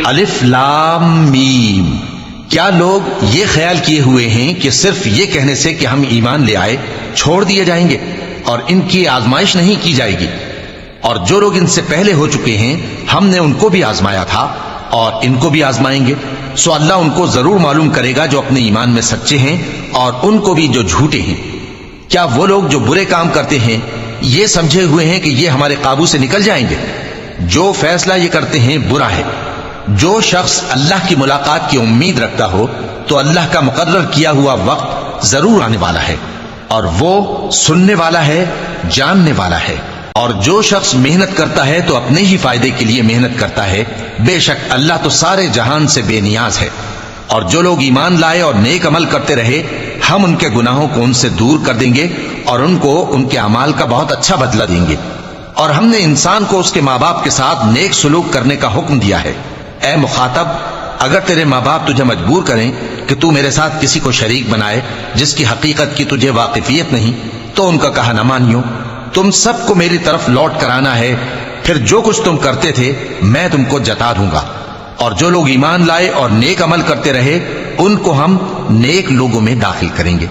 الف لام میم۔ کیا لوگ یہ خیال کیے ہوئے ہیں کہ صرف یہ کہنے سے کہ ہم ایمان لے آئے چھوڑ دیے جائیں گے اور ان کی آزمائش نہیں کی جائے گی؟ اور جو لوگ ان سے پہلے ہو چکے ہیں ہم نے ان کو بھی آزمایا تھا اور ان کو بھی آزمائیں گے، سو اللہ ان کو ضرور معلوم کرے گا جو اپنے ایمان میں سچے ہیں اور ان کو بھی جو جھوٹے ہیں۔ کیا وہ لوگ جو برے کام کرتے ہیں یہ سمجھے ہوئے ہیں کہ یہ ہمارے قابو سے نکل جائیں گے؟ جو فیصلہ یہ کرتے ہیں برا ہے۔ جو شخص اللہ کی ملاقات کی امید رکھتا ہو تو اللہ کا مقرر کیا ہوا وقت ضرور آنے والا ہے، اور وہ سننے والا ہے، جاننے والا ہے۔ اور جو شخص محنت کرتا ہے تو اپنے ہی فائدے کے لیے محنت کرتا ہے، بے شک اللہ تو سارے جہان سے بے نیاز ہے۔ اور جو لوگ ایمان لائے اور نیک عمل کرتے رہے ہم ان کے گناہوں کو ان سے دور کر دیں گے اور ان کو ان کے اعمال کا بہت اچھا بدلہ دیں گے۔ اور ہم نے انسان کو اس کے ماں باپ کے ساتھ نیک سلوک کرنے کا حکم دیا ہے۔ اے مخاطب، اگر تیرے ماں باپ تجھے مجبور کریں کہ تو میرے ساتھ کسی کو شریک بنائے جس کی حقیقت کی تجھے واقفیت نہیں تو ان کا کہا نہ مانیو۔ تم سب کو میری طرف لوٹ کر آنا ہے، پھر جو کچھ تم کرتے تھے میں تم کو جتا دوں گا۔ اور جو لوگ ایمان لائے اور نیک عمل کرتے رہے ان کو ہم نیک لوگوں میں داخل کریں گے۔